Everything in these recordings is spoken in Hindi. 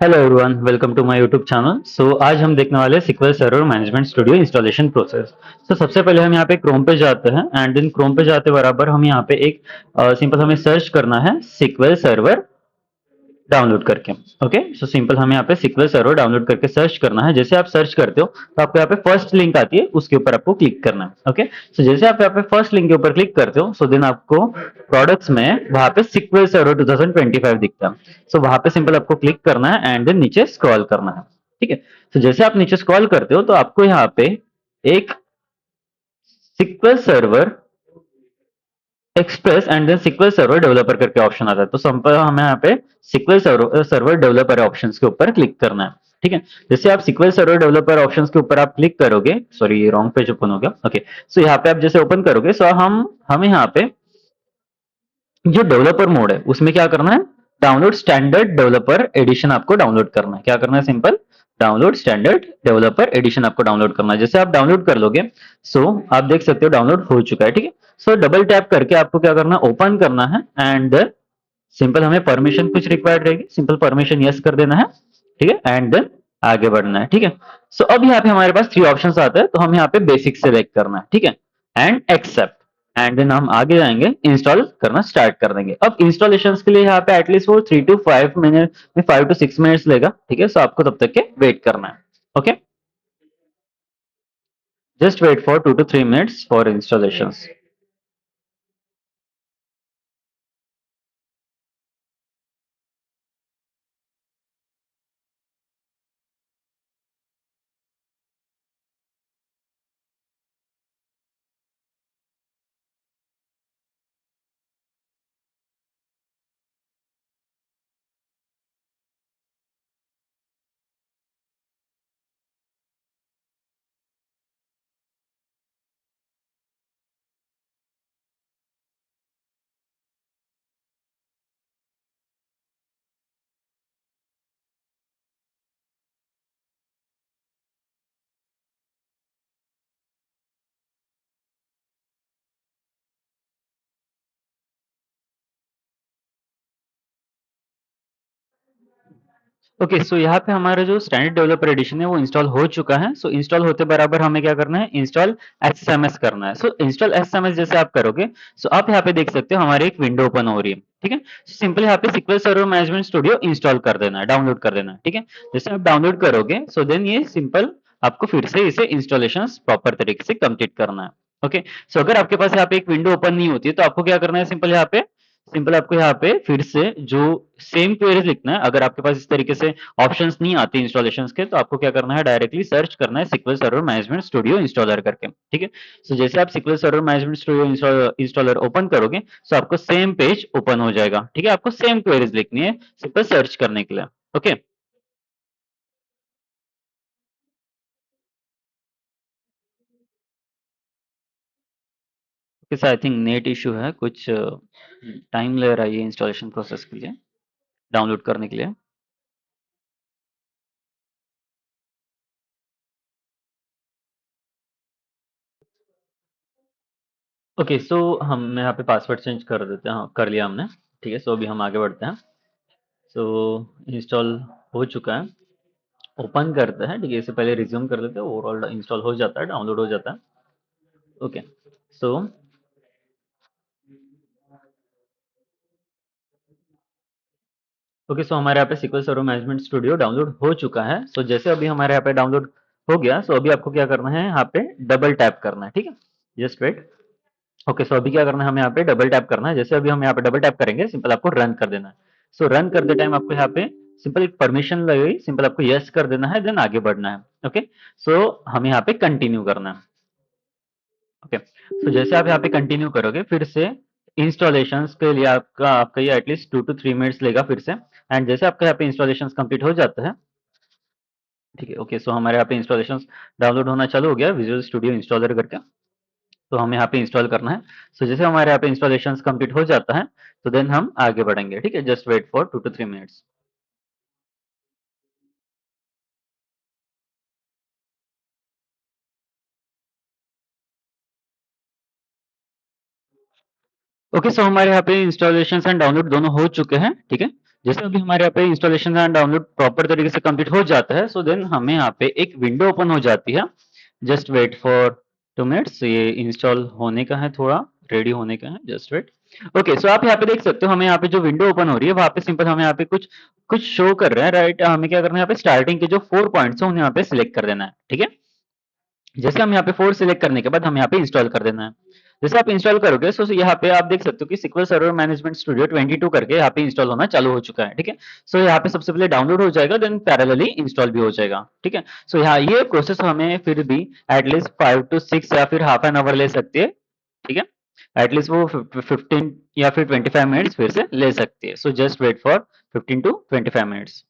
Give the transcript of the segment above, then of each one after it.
Hello everyone, welcome to my YouTube channel. आज हम देखने वाले हैं SQL server management studio installation process. सबसे पहले हम यहाँ पे क्रोम पे जाते हैं एंड देन क्रोम पे जाते बराबर हम यहाँ पे एक सिंपल हमें सर्च करना है सिक्वल सर्वर डाउनलोड करके। ओके, सो सिंपल हमें यहाँ पे सिक्वल सर्वर डाउनलोड करके सर्च करना है। जैसे आप सर्च करते हो तो आपको यहाँ पे फर्स्ट लिंक आती है, उसके ऊपर आपको क्लिक करना है। ओके, सो जैसे आप यहाँ पे फर्स्ट लिंक के ऊपर क्लिक करते हो, सो देन आपको प्रोडक्ट्स में वहां पे सिक्वल सर्वर 2025 दिखता है। सो वहां पे सिंपल आपको क्लिक करना है एंड देन नीचे स्क्रॉल करना है। ठीक है, तो जैसे आप नीचे स्क्रॉल करते हो तो आपको यहाँ पे एक SQL server express and then SQL server developer करके ऑप्शन आता है। तो सिंपल हमें यहाँ पे सिक्वल सर्वर डेवलपर ऑप्शंस के ऊपर क्लिक करना है। ठीक है, जैसे आप सिक्वल सर्वर डेवलपर ऑप्शंस के ऊपर आप क्लिक करोगे, सॉरी ये रॉन्ग पेज ओपन हो गया। ओके, सो यहाँ पे आप जैसे ओपन करोगे, सो हमें यहाँ पे जो डेवलपर मोड है उसमें क्या करना है, डाउनलोड स्टैंडर्ड डेवलपर एडिशन आपको डाउनलोड करना है। क्या करना है, simple download standard developer edition आपको डाउनलोड करना है। जैसे आप डाउनलोड कर लोगे, सो आप देख सकते हो डाउनलोड हो चुका है। ठीक है, सो डबल टैप करके आपको क्या करना है, ओपन करना है एंड सिंपल हमें परमिशन कुछ रिक्वायर्ड रहेगी, सिंपल परमिशन यस कर देना है। ठीक है, एंड देन आगे बढ़ना है। ठीक है, सो अब यहाँ पे हमारे पास थ्री ऑप्शंस आते हैं, तो हम यहाँ पे बेसिक सेलेक्ट करना है। ठीक है, एंड एक्सेप्ट एंड देन हम आगे जाएंगे, इंस्टॉल करना स्टार्ट कर देंगे। अब इंस्टॉलेशन के लिए यहाँ पे एटलीस्ट वो 3 to 5 मिनट में 5 to 6 मिनट्स लेगा। ठीक है, सो आपको तब तक के वेट करना है। Okay, just wait for 2 to 3 minutes for installation. Okay, so यहाँ पे हमारा जो स्टैंडर्ड डेवलपर एडिशन है वो इंस्टॉल हो चुका है। सो इंस्टॉल होते बराबर हमें क्या करना है, इंस्टॉल एसएमएस करना है। सो इंस्टॉल एसएमएस जैसे आप करोगे, सो आप यहाँ पे देख सकते हो हमारी एक विंडो ओपन हो रही है। ठीक है, सिंपल यहाँ पे SQL server management studio install कर देना है, डाउनलोड कर देना है। ठीक है, जैसे आप डाउनलोड करोगे, सो देन ये सिंपल आपको फिर से इसे इंस्टॉलेशन प्रॉपर तरीके से कंप्लीट करना है। ओके, सो अगर आपके पास यहाँ पे एक विंडो ओपन नहीं होती है तो आपको क्या करना है, सिंपल आपको यहाँ पे फिर से जो सेम क्वेरीज लिखना है। अगर आपके पास इस तरीके से ऑप्शंस नहीं आते इंस्टॉलेशंस के, तो आपको क्या करना है, डायरेक्टली सर्च करना है SQL server management studio installer करके। ठीक है, सो जैसे आप SQL server management studio installer open करोगे, सो आपको सेम पेज ओपन हो जाएगा। ठीक है, आपको सेम क्वेरीज लिखनी है सिंपल सर्च करने के लिए। Okay, I think net issue है कुछ, टाइम ले रहा है ये इंस्टॉलेशन प्रोसेस के लिए, डाउनलोड करने के लिए। ओके, सो हम यहाँ पे पासवर्ड चेंज कर देते हैं। हाँ, कर लिया हमने। ठीक है, सो अभी हम आगे बढ़ते हैं। सो इंस्टॉल हो चुका है, ओपन करते हैं। ठीक है, इससे पहले रिज्यूम कर देते हैं, ओवरऑल इंस्टॉल हो जाता है, डाउनलोड हो जाता है। ओके, सो ओके, सो हमारे यहाँ पे SQL server management studio download हो चुका है। सो जैसे अभी हमारे यहाँ पे डाउनलोड हो गया, सो अभी आपको क्या करना है, यहाँ पे डबल टैप करना है। ठीक है, जस्ट वेट। ओके, सो अभी क्या करना है, हमें यहाँ पे डबल टैप करना है। जैसे अभी हम यहाँ पे डबल टैप करेंगे, सिंपल आपको रन कर देना है। सो रन करते टाइम आपको यहाँ पे सिंपल एक परमिशन लगेगी, सिंपल आपको यस कर देना है, देन आगे बढ़ना है। ओके, सो हमें यहाँ पे कंटिन्यू करना है। ओके, तो जैसे आप यहाँ पे कंटिन्यू करोगे, फिर से इंस्टॉलेशन के लिए आपका ये एटलीस्ट 2 to 3 मिनट्स लेगा फिर से। एंड जैसे आपका यहाँ पे इंस्टॉलेशन कंप्लीट हो जाता है, ठीक है। ओके, सो हमारे यहाँ पे इंस्टॉलेशन डाउनलोड होना चालू हो गया विजुअल स्टूडियो इंस्टॉलर करके। तो हमें यहाँ पे इंस्टॉल करना है। सो जैसे हमारे यहाँ पे इंस्टॉलेशन कंप्लीट हो जाता है, तो देन हम आगे बढ़ेंगे। ठीक है, just wait for 2 to 3 minutes. Okay, so हमारे यहाँ पे इंस्टॉलेशन एंड डाउनलोड दोनों हो चुके हैं, ठीक है। जैसे अभी हमारे यहाँ पे इंस्टॉलेशन एंड डाउनलोड प्रॉपर तरीके से कंप्लीट हो जाता है, सो देन हमें यहाँ पे एक विंडो ओपन हो जाती है। जस्ट वेट फॉर 2 मिनट्स, ये इंस्टॉल होने का है, थोड़ा रेडी होने का है, जस्ट वेट। ओके, सो आप यहाँ पे देख सकते हो, हमें यहाँ पे जो विंडो ओपन हो रही है वहां पे सिंपल हमें यहाँ पे कुछ कुछ शो कर रहा है, राइट। हमें क्या करना है, यहाँ पे स्टार्टिंग के जो 4 पॉइंट्स है उन्हें यहाँ पे सिलेक्ट कर देना है, ठीक है। जैसे हम यहाँ पे 4 सिलेक्ट करने के बाद हम यहाँ पे इंस्टॉल कर देना है। जैसे आप इंस्टॉल करोगे, सो यहाँ पे आप देख सकते हो कि SQL सर्वर मैनेजमेंट स्टूडियो 22 करके यहाँ पे इंस्टॉल होना चालू हो चुका है, ठीक है। सो यहाँ पे सबसे पहले डाउनलोड हो जाएगा, देन पैरेलली इंस्टॉल भी हो जाएगा, ठीक है। सो यहाँ ये प्रोसेस हमें फिर भी एटलीस्ट 5 to 6 या फिर हाफ एन आवर ले सकती है, ठीक है। एटलीस्ट वो 15 या फिर 25 मिनट्स फिर से ले सकती है। So just wait for 15 to 25 minutes.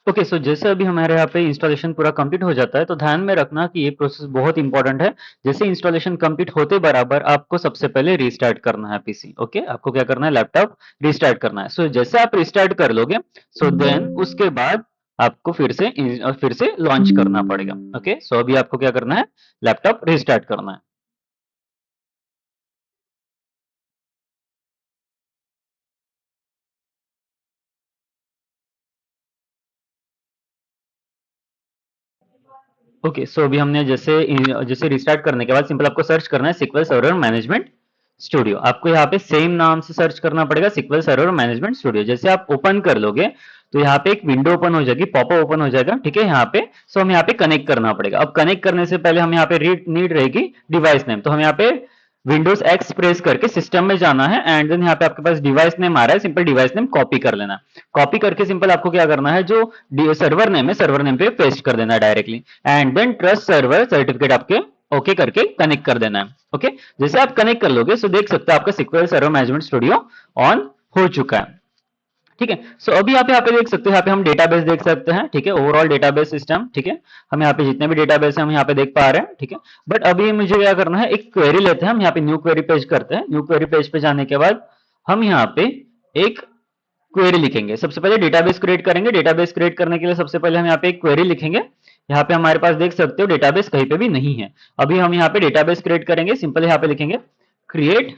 Okay, so जैसे अभी हमारे यहाँ पे इंस्टॉलेशन पूरा कंप्लीट हो जाता है, तो ध्यान में रखना कि ये प्रोसेस बहुत इंपॉर्टेंट है। जैसे इंस्टॉलेशन कंप्लीट होते बराबर आपको सबसे पहले रीस्टार्ट करना है पीसी। ओके, आपको क्या करना है, लैपटॉप रीस्टार्ट करना है। सो जैसे आप रीस्टार्ट कर लोगे, सो देन उसके बाद आपको फिर से लॉन्च करना पड़ेगा। ओके, सो अभी आपको क्या करना है, लैपटॉप रीस्टार्ट करना है। ओके, सो अभी हमने जैसे जैसे रिस्टार्ट करने के बाद सिंपल आपको सर्च करना है SQL सर्वर मैनेजमेंट स्टूडियो। आपको यहाँ पे सेम नाम से सर्च करना पड़ेगा, SQL सर्वर मैनेजमेंट स्टूडियो। जैसे आप ओपन कर लोगे तो यहाँ पे एक विंडो ओपन हो जाएगी, पॉपअप ओपन हो जाएगा, ठीक है। यहाँ पे सो हमें यहाँ पे कनेक्ट करना पड़ेगा। अब कनेक्ट करने से पहले हम यहाँ पे नीड रहेगी डिवाइस नेम, तो हम यहाँ पे विंडोज एक्स प्रेस करके सिस्टम में जाना है, एंड देन यहाँ पे आपके पास डिवाइस नेम आ रहा है, सिंपल डिवाइस नेम कॉपी कर लेना। कॉपी करके सिंपल आपको क्या करना है, जो सर्वर नेम है सर्वर नेम पे पेस्ट कर देना है directly, and then trust server certificate आपके ओके करके कनेक्ट कर देना है। ओके, जैसे आप कनेक्ट कर लोगे, सो देख सकते हो आपका SQL server management studio on हो चुका है, ठीक है। सो अभी आप यहाँ पे देख सकते हो, यहाँ पे हम डेटाबेस देख सकते हैं, ठीक है, ओवरऑल डेटाबेस सिस्टम, ठीक है। हम यहाँ पे जितने भी डेटाबेस हैं हम यहाँ पे देख पा रहे हैं, ठीक है। बट अभी मुझे क्या करना है, एक क्वेरी लेते हैं, हम यहाँ पे न्यू क्वेरी पेज करते हैं। न्यू क्वेरी पेज पे जाने के बाद हम यहाँ पे एक क्वेरी लिखेंगे। सबसे पहले डेटाबेस क्रिएट करेंगे। डेटाबेस क्रिएट करने के लिए सबसे पहले हम यहाँ पे एक क्वेरी लिखेंगे। यहाँ पे हमारे पास देख सकते हो डेटाबेस कहीं पे भी नहीं है। अभी हम यहाँ पे डेटाबेस क्रिएट करेंगे। सिंपल यहाँ पे लिखेंगे create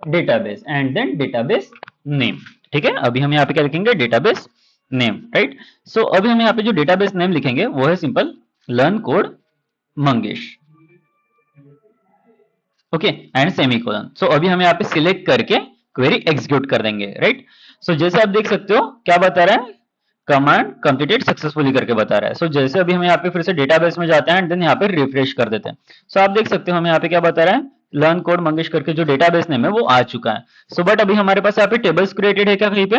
database and then database name, ठीक है। अभी हम यहाँ पे क्या लिखेंगे, डेटाबेस नेम, राइट। सो अभी हम यहाँ पे जो डेटाबेस नेम लिखेंगे वो है simple learn code Mangesh, okay, and semicolon. So अभी हम यहाँ पे सिलेक्ट करके क्वेरी एग्जीक्यूट कर देंगे, राइट। सो जैसे आप देख सकते हो क्या बता रहा है, कमांड कंप्लीटेड सक्सेसफुली करके बता रहा है। सो जैसे अभी हम यहाँ पे फिर से डेटाबेस में जाते हैं एंड देन यहाँ पे रिफ्रेश कर देते हैं। सो आप देख सकते हो हमें यहाँ पे क्या बता रहा है, लर्न कोड मंगेश करके जो डेटाबेस नेम है वो आ चुका है। सो बट अभी हमारे पास यहाँ पे टेबल्स क्रिएटेड है क्या, कहीं पे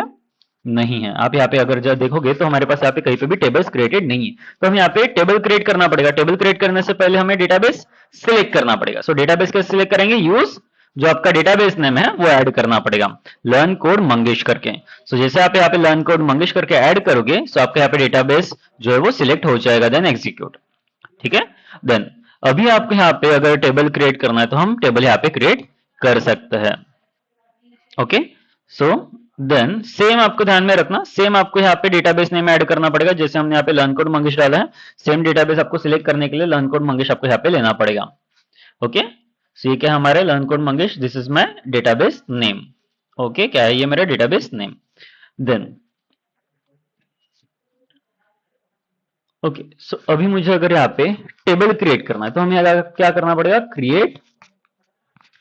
नहीं है। आप यहाँ पे अगर जब देखोगे तो हमारे पास यहाँ पे कहीं पे भी टेबल्स क्रिएटेड नहीं है। तो हम यहाँ पे टेबल क्रिएट करना पड़ेगा। टेबल क्रिएट करने से पहले हमें डेटाबेस सिलेक्ट करना पड़ेगा। सो डेटाबेस कैसे सिलेक्ट करेंगे, यूज जो आपका डेटाबेस नेम है वो ऐड करना पड़ेगा, लर्न कोड मंगेश करके। सो जैसे आप यहाँ पे लर्न कोड मंगेश करके ऐड करोगे, सो आपका यहाँ पे डेटाबेस जो है वो सिलेक्ट हो जाएगा, देन एग्जीक्यूट, ठीक है। देन अभी आपको यहाँ पे अगर टेबल क्रिएट करना है तो हम टेबल यहाँ पे क्रिएट कर सकते हैं, ओके। सो देन सेम आपको ध्यान में रखना, सेम आपको यहाँ पे डेटाबेस नेम ऐड करना पड़ेगा, जैसे हमने यहाँ पे लर्न कोड मंगेश डाला है, सेम डेटाबेस आपको सिलेक्ट करने के लिए लर्न कोड मंगेश आपको यहाँ पे लेना पड़ेगा। ओके, सो ये क्या हमारे learn code Mangesh, this is my database name. Okay, क्या है ये मेरा डेटाबेस नेम। देन ओके, सो अभी मुझे अगर यहाँ पे टेबल क्रिएट करना है तो हमें क्या करना पड़ेगा, create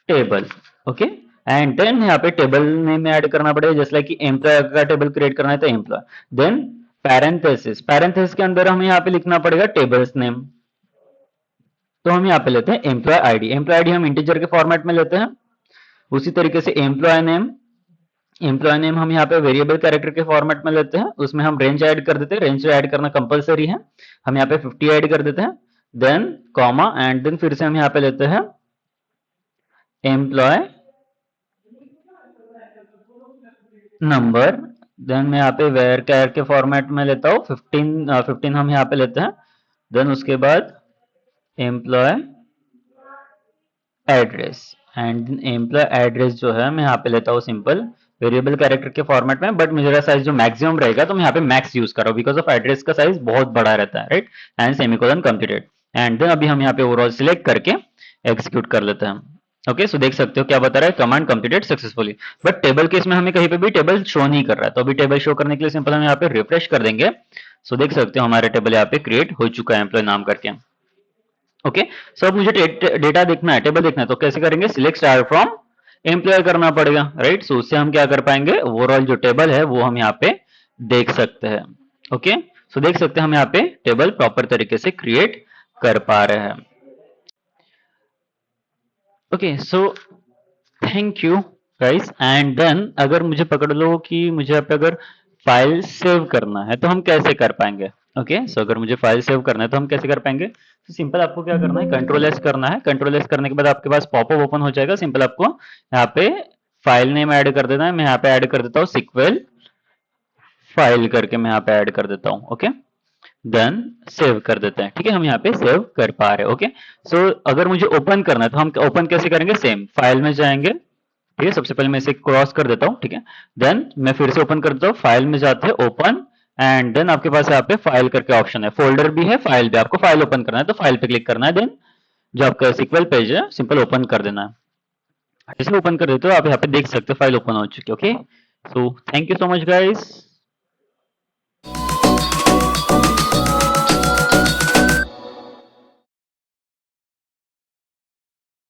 table. Okay, and then यहाँ पे टेबल नेम ऐड करना पड़ेगा, जैसे लाइक कि एम्प्लॉय का टेबल क्रिएट करना है तो एम्प्लॉय, देन पैरेंथेसिस, पैरेंथेसिस के अंदर हमें यहाँ पे लिखना पड़ेगा टेबल्स नेम। तो हम यहाँ पे लेते हैं एम्प्लॉय आईडी, एम्प्लॉय आईडी हम इंटीजर के फॉर्मेट में लेते हैं। उसी तरीके से एम्प्लॉय नेम, एम्प्लॉय नेम हम यहाँ पे वेरिएबल कैरेक्टर के फॉर्मेट में लेते हैं, उसमें हम रेंज ऐड कर देते हैं, रेंज ऐड करना कंपलसरी है, हम यहाँ पे 50 ऐड कर देते हैं, देन कॉमा, एंड देन फिर से हम यहाँ पे लेते हैं एम्प्लॉय नंबर, देन मैं यहाँ पे वेयर कैर के फॉर्मेट में लेता हूँ 15 हम यहाँ पे लेते हैं, देन उसके बाद employee address, and employee address जो है मैं यहाँ पे लेता हूँ सिंपल वेरिएबल कैरेक्टर के फॉर्मेट में, बट मेरा साइज जो मैक्सिमम रहेगा तो मैं यहाँ पे मैक्स यूज कर रहा हूँ बिकॉज ऑफ एड्रेस का साइज बहुत बड़ा रहता है, right, and semicolon completed, and then अभी हम यहाँ पे ओवरऑल सिलेक्ट करके एग्जीक्यूट कर लेते हैं। ओके, सो देख सकते हो क्या बता रहा है, command completed successfully, but table case में हमें कहीं पे भी टेबल शो नहीं कर रहा है, तो अभी टेबल शो करने के लिए सिंपल हम यहाँ पे रिफ्रेश कर देंगे। सो देख सकते हो हमारे टेबल यहाँ पे क्रिएट हो चुका है एम्प्लॉय नाम करके। ओके, सो अब मुझे डेटा देखना है, टेबल देखना है, तो कैसे करेंगे, सिलेक्ट स्टार फ्रॉम एम्प्लॉय करना पड़ेगा, राइट, सो उससे हम क्या कर पाएंगे, ओवरऑल जो टेबल है वो हम यहाँ पे देख सकते हैं। ओके, सो देख सकते हैं हम यहाँ पे टेबल प्रॉपर तरीके से क्रिएट कर पा रहे हैं। Okay, so thank you guys, and then अगर मुझे पकड़ लो कि मुझे यहाँ पे अगर फाइल सेव करना है तो हम कैसे कर पाएंगे। ओके, सो अगर मुझे फाइल सेव करना है तो हम कैसे कर पाएंगे, तो सिंपल आपको क्या करना है, कंट्रोल एस करना है, कंट्रोल एस करने के बाद आपके पास पॉपअप ओपन हो जाएगा, सिंपल आपको यहाँ पे फाइल नेम ऐड कर देना है, मैं यहाँ पे ऐड कर देता हूँ सिक्वेल फाइल करके, मैं यहाँ पे ऐड कर देता हूँ। ओके, देन सेव कर देते हैं, ठीक है, हम यहाँ पे सेव कर पा रहे हैं। ओके, सो अगर मुझे ओपन करना है तो हम ओपन कैसे करेंगे, सेम फाइल में जाएंगे, ठीक है, सबसे पहले मैं इसे क्रॉस कर देता हूँ, ठीक है, देन मैं फिर से ओपन कर देता हूँ, फाइल में जाते हैं ओपन, एंड देन आपके पास यहाँ पे फाइल करके ऑप्शन है, फोल्डर भी है फाइल भी, आपको फाइल ओपन करना है तो फाइल पे क्लिक करना है, देन जो आपका सिक्वल पेज है सिंपल ओपन कर देना है। जैसे ओपन कर देते हो आप यहाँ पे देख सकते हो फाइल ओपन हो चुकी है। Okay, so thank you so much guys.